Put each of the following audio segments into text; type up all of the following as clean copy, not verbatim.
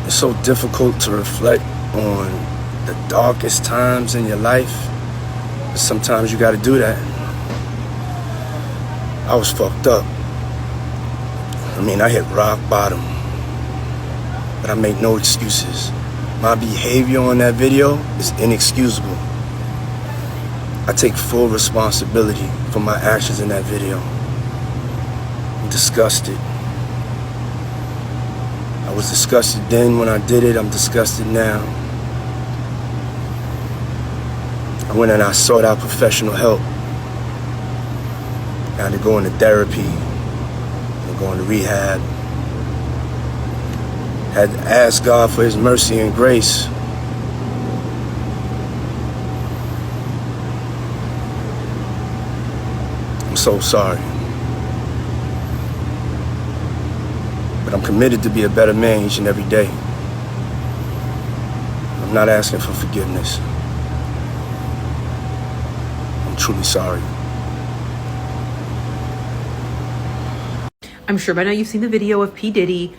It's so difficult to reflect on the darkest times in your life. But sometimes you gotta do that. I was fucked up. I hit rock bottom. But I make no excuses. My behavior on that video is inexcusable. I take full responsibility for my actions in that video. I'm disgusted. I was disgusted then when I did it. I'm disgusted now. I went and I sought out professional help. I had to go into therapy, and go into rehab. Had to ask God for His mercy and grace. I'm so sorry. But I'm committed to be a better man each and every day. I'm not asking for forgiveness. I'm truly sorry. I'm sure by now you've seen the video of P. Diddy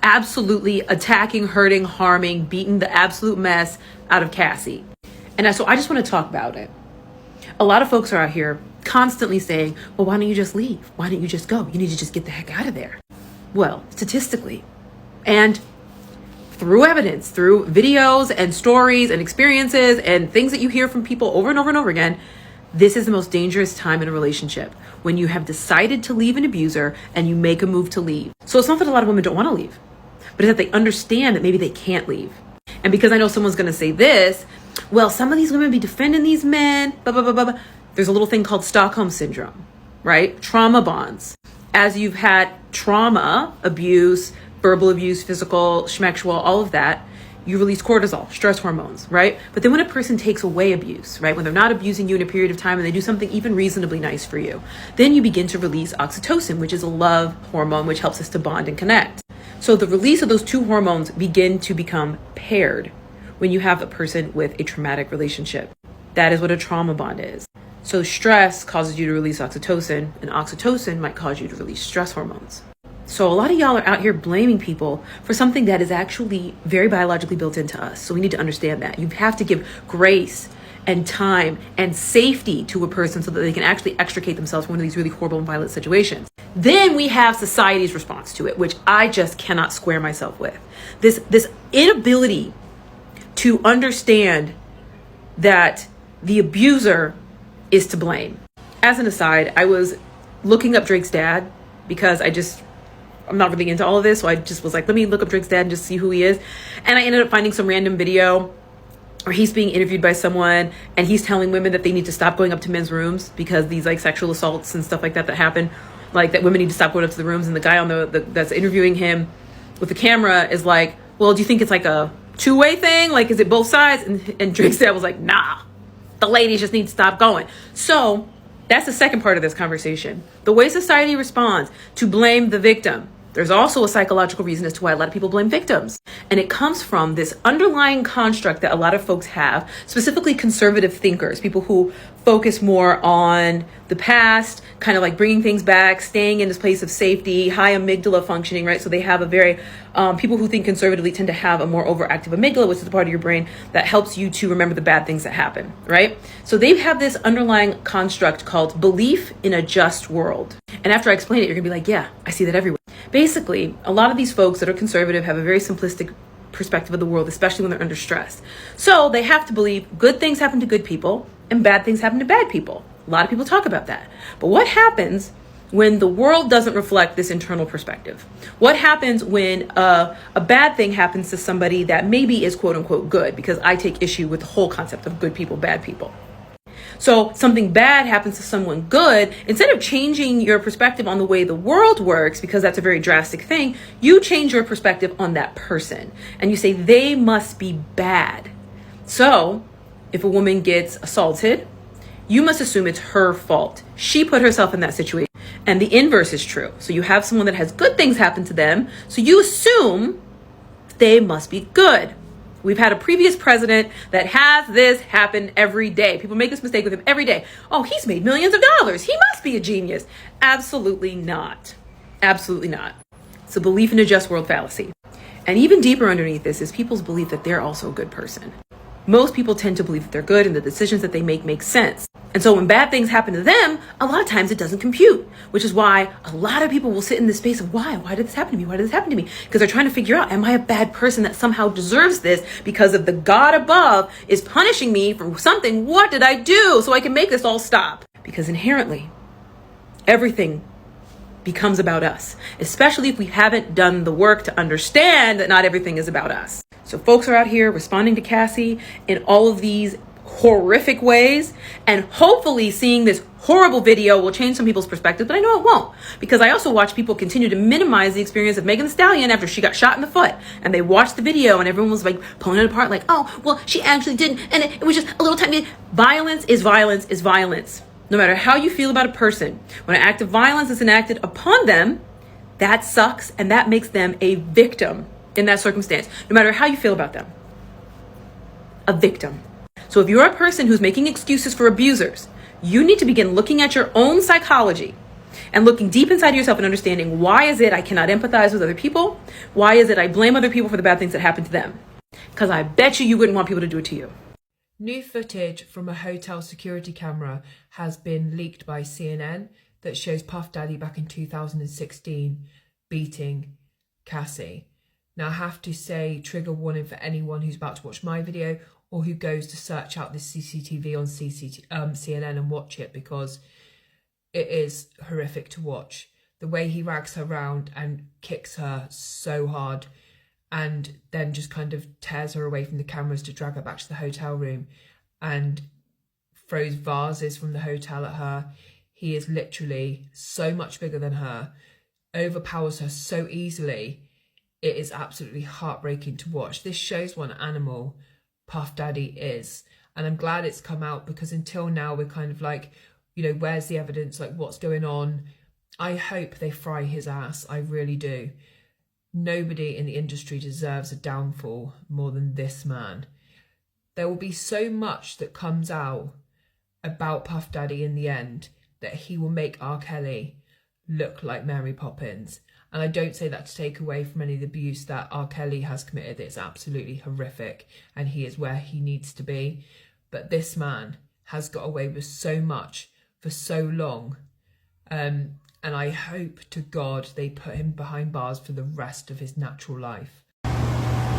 absolutely attacking, hurting, harming, beating the absolute mess out of Cassie. And so I just want to talk about it. A lot of folks are out here constantly saying, well, why don't you just leave? Why don't you just go? You need to just get the heck out of there. Well, statistically, and through evidence, through videos and stories and experiences and things that you hear from people over and over and over again, this is the most dangerous time in a relationship, when you have decided to leave an abuser and you make a move to leave. So it's not that a lot of women don't want to leave, but it's that they understand that maybe they can't leave. And because I know someone's going to say this, well, some of these women be defending these men, blah, blah, blah, blah, blah. There's a little thing called Stockholm Syndrome, right? Trauma bonds. As you've had trauma, abuse, verbal abuse, physical, schmexual, all of that, you release cortisol, stress hormones, right? But then when a person takes away abuse, right? When they're not abusing you in a period of time and they do something even reasonably nice for you, then you begin to release oxytocin, which is a love hormone, which helps us to bond and connect. So the release of those two hormones begin to become paired when you have a person with a traumatic relationship. That is what a trauma bond is. So stress causes you to release oxytocin, and oxytocin might cause you to release stress hormones. So a lot of y'all are out here blaming people for something that is actually very biologically built into us. So we need to understand that. You have to give grace and time and safety to a person so that they can actually extricate themselves from one of these really horrible and violent situations. Then we have society's response to it, which I just cannot square myself with. This inability to understand that the abuser is to blame. As an aside, I was looking up Drake's dad because I'm not really into all of this. So I just was like, let me look up Drake's dad and just see who he is. And I ended up finding some random video where he's being interviewed by someone and he's telling women that they need to stop going up to men's rooms because these like sexual assaults and stuff like that happen, like that women need to stop going up to the rooms. And the guy on that's interviewing him with the camera is like, well, do you think it's like a two-way thing? Like, is it both sides? And Drake's dad was like, nah, the ladies just need to stop going. So that's the second part of this conversation. The way society responds to blame the victim. There's also a psychological reason as to why a lot of people blame victims. And it comes from this underlying construct that a lot of folks have, specifically conservative thinkers, people who focus more on the past, kind of like bringing things back, staying in this place of safety, high amygdala functioning, right? So they have a very, people who think conservatively tend to have a more overactive amygdala, which is the part of your brain that helps you to remember the bad things that happen, right? So they have this underlying construct called belief in a just world. And after I explain it, you're gonna be like, yeah, I see that everywhere. Basically, a lot of these folks that are conservative have a very simplistic perspective of the world, especially when they're under stress. So they have to believe good things happen to good people and bad things happen to bad people. A lot of people talk about that. But what happens when the world doesn't reflect this internal perspective? What happens when a bad thing happens to somebody that maybe is quote unquote good? Because I take issue with the whole concept of good people, bad people. So something bad happens to someone good, instead of changing your perspective on the way the world works, because that's a very drastic thing, you change your perspective on that person and you say they must be bad. So if a woman gets assaulted, you must assume it's her fault. She put herself in that situation. And the inverse is true. So you have someone that has good things happen to them, so you assume they must be good. We've had a previous president that has this happen every day. People make this mistake with him every day. Oh, he's made millions of dollars. He must be a genius. Absolutely not. Absolutely not. It's a belief in a just world fallacy. And even deeper underneath this is people's belief that they're also a good person. Most people tend to believe that they're good and the decisions that they make sense. And so when bad things happen to them, a lot of times it doesn't compute, which is why a lot of people will sit in this space of why did this happen to me? Why did this happen to me? Because they're trying to figure out, am I a bad person that somehow deserves this because of the God above is punishing me for something? What did I do so I can make this all stop? Because inherently, everything becomes about us, especially if we haven't done the work to understand that not everything is about us. So folks are out here responding to Cassie in all of these horrific ways, and hopefully seeing this horrible video will change some people's perspective, but I know it won't, because I also watch people continue to minimize the experience of Megan Thee Stallion after she got shot in the foot, and they watched the video and everyone was like pulling it apart like, oh, well, she actually didn't, and it was just a little tiny. Violence is violence is violence. No matter how you feel about a person, when an act of violence is enacted upon them, that sucks, and that makes them a victim in that circumstance, no matter how you feel about them. A victim. So if you're a person who's making excuses for abusers, you need to begin looking at your own psychology and looking deep inside yourself and understanding, why is it I cannot empathize with other people? Why is it I blame other people for the bad things that happen to them? Because I bet you wouldn't want people to do it to you. New footage from a hotel security camera has been leaked by CNN that shows Puff Daddy back in 2016 beating Cassie. Now I have to say, trigger warning for anyone who's about to watch my video or who goes to search out this CCTV on CNN and watch it, because it is horrific to watch. The way he rags her around and kicks her so hard and then just kind of tears her away from the cameras to drag her back to the hotel room and throws vases from the hotel at her. He is literally so much bigger than her, overpowers her so easily. It is absolutely heartbreaking to watch. This shows what an animal Puff Daddy is. And I'm glad it's come out, because until now we're kind of like, you know, where's the evidence? Like, what's going on? I hope they fry his ass. I really do. Nobody in the industry deserves a downfall more than this man. There will be so much that comes out about Puff Daddy in the end that he will make R. Kelly look like Mary Poppins. And I don't say that to take away from any of the abuse that R. Kelly has committed. It's absolutely horrific, and he is where he needs to be. But this man has got away with so much for so long. And I hope to God they put him behind bars for the rest of his natural life.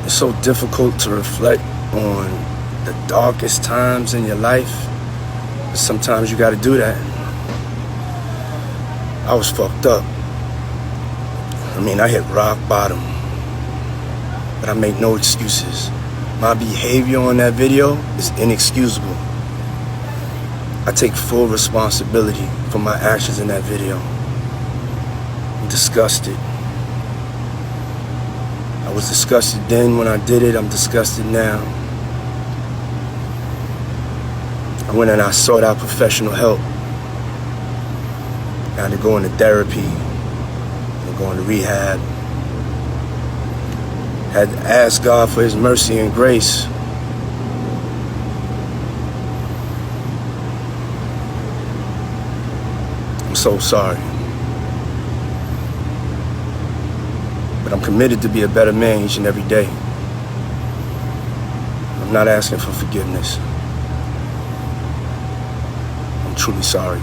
It's so difficult to reflect on the darkest times in your life, but sometimes you got to do that. I was fucked up. I mean, I hit rock bottom, but I make no excuses. My behavior on that video is inexcusable. I take full responsibility for my actions in that video. I'm disgusted. I was disgusted then when I did it. I'm disgusted now. I went and I sought out professional help. I had to go into therapy, and go into rehab. Had to ask God for his mercy and grace. I'm so sorry. But I'm committed to be a better man each and every day. I'm not asking for forgiveness. I'm truly sorry.